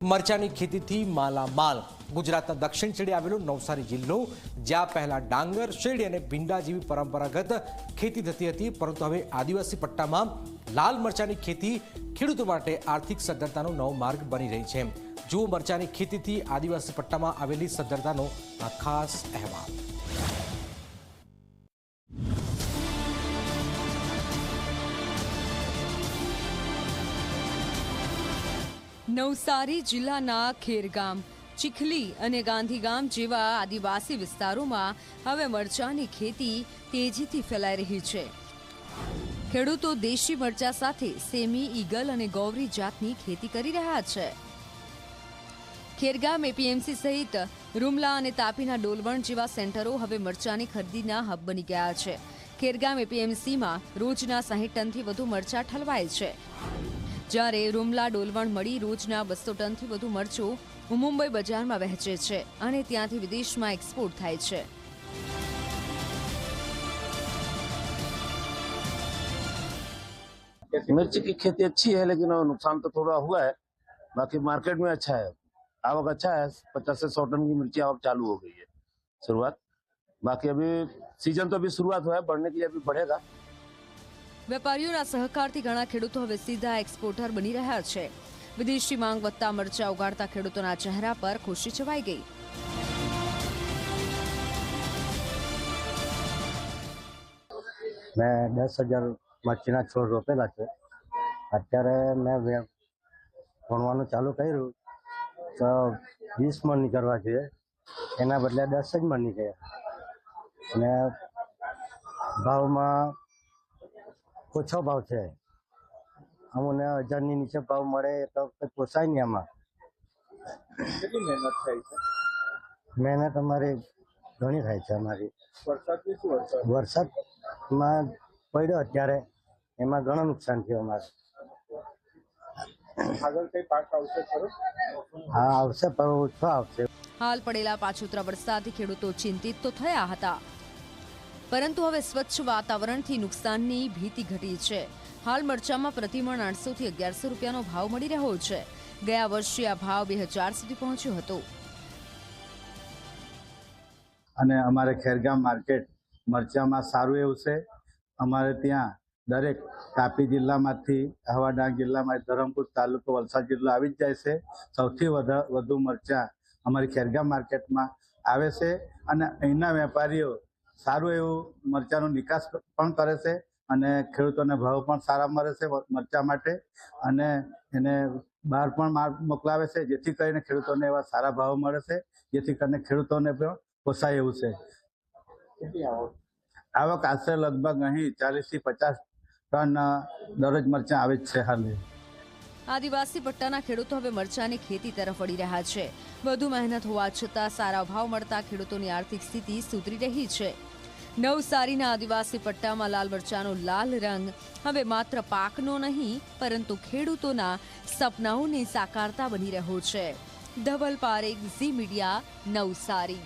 મરચાની ખેતીથી માલામાલ ગુજરાતના દક્ષિણ છેડે આવેલો નવસારી જિલ્લો, જ્યાં પહેલા ડાંગર, શેરડી અને ભીંડા જેવી પરંપરાગત ખેતી થતી હતી, પરંતુ હવે આદિવાસી પટ્ટામાં લાલ મરચાની ખેતી ખેડૂતો માટે આર્થિક સદ્ધરતાનો નવો માર્ગ બની રહી છે। જુઓ મરચાની ખેતીથી આદિવાસી પટ્ટામાં આવેલી સદ્ધરતાનો આ ખાસ અહેવાલ। નવસારી જિલ્લાના ખેરગામ, ચીખલી અને ગાંધીગામ જેવા આદિવાસી વિસ્તારોમાં હવે મરચાની ખેતી તેજીથી ફેલાઈ રહી છે। ખેડૂતો દેશી મરચા સાથે સેમી, ઈગલ અને ગૌરી જાતની ખેતી કરી રહ્યા છે। ખેરગામ એપીએમસી સહિત રૂમલા અને તાપીના ડોલવણ જેવા સેન્ટરો હવે મરચાની ખરીદીના હબ બની ગયા છે। ખેરગામ એપીએમસીમાં રોજના 60 ટનથી વધુ મરચા ઠલવાય છે, જ્યારે રૂમલા ડોલવણ મળી રોજના 200 ટનથી વધુ મરચું મુંબઈ બજારમાં વહેંચે છે અને ત્યાંથી વિદેશમાં એક્સપોર્ટ થાય છે। मिर्ची की खेती अच्छी है, लेकिन नुकसान तो थोड़ा हुआ है। बाकी मार्केट में अच्छा है, आवक अच्छा है। 50 से 100 टन की मिर्ची आवक चालू हो गई है शुरुआत। बाकी अभी सीजन तो अभी शुरुआत हुआ है, बढ़ने के लिए अभी बढ़ेगा। વેપારીઓના સહકારથી ઘણા ખેડૂતો હવે સીધા એક્સપોર્ટર બની રહ્યા છે। વિદેશી માંગ વધતા મરચા ઉગાડતા ખેડૂતોના ચહેરા પર ખુશી છવાઈ ગઈ। મેં 10,000 મરચીના છોડ રોપેલા છે। અત્યારે મેં ભણવાનું ચાલુ કર્યું તો 20 મણ નીકળવા જોઈએ, એના બદલે 10 જ મણ નીકળ્યા અને ભાવમાં ઓછો ભાવ છે। અમને 1000ની નીચે ભાવ મળે તો પોસાય નહીં। આમાં કેટલી મહેનત થાય છે? મહેનત અમારી ઘણી થાય છે। અમારી વરસાદમાં પડ્યો અત્યારે, એમાં ઘણું નુકસાન થયું અમારે। આગળ કઈ પાક આવશે ખરો? હા આવશે, પણ ઓછો આવશે। હાલ પડેલા પાછોતરા વરસાદથી ખેડૂતો ચિંતિત તો થયા હતા, પરંતુ હવે સ્વચ્છ વાતાવરણથી નુકસાનની ભીતિ ઘટી છે। હાલ મરચામાં પ્રતિમણ 800 થી 1100 રૂપિયાનો ભાવ મળી રહ્યો છે। ગયા વર્ષે આ ભાવ 2000 સુધી પહોંચ્યો હતો। અને અમારે ખેરગામ માર્કેટ મરચામાં સારું એવું છે। અમારે ત્યાં દરેક તાપી જિલ્લામાંથી, આહવા ડાંગ જિલ્લામાં, ધરમપુર તાલુકો, વલસાડ જિલ્લો આવી જ જાય છે। સૌથી વધુ મરચા અમારી ખેરગામ માર્કેટમાં આવે છે અને અહીંના વેપારીઓ સારું એવું મરચાનો નિકાસ પણ કરે છે અને ખેડૂતોને ભાવ પણ સારા મળે છે મરચા માટે, અને એને બહાર પણ માલ મોકલાવે છે, જેથી કરીને ખેડૂતોને એવા સારા ભાવ મળે છે, જેથી કરીને ખેડૂતોને પણ પોસાય એવું છે। આવક આશરે લગભગ અહીં 40 થી 50 ટન દરરોજ મરચાં આવે જ છે હાલ। આદિવાસી પટ્ટાના ખેડૂતો હવે મરચાની ખેતી તરફ વળી રહ્યા છે। વધુ મહેનત હોવા છતાં સારા ભાવ મળતા ખેડૂતોની આર્થિક સ્થિતિ સુધરી રહી છે। નવસારીના આદિવાસી પટ્ટામાં લાલ મરચાનો લાલ રંગ હવે માત્ર પાકનો નહીં, પરંતુ ખેડૂતોના સપનાઓને સાકારતા બની રહ્યો છે। ધવલ પારેખ, ઝી મીડિયા, નવસારી।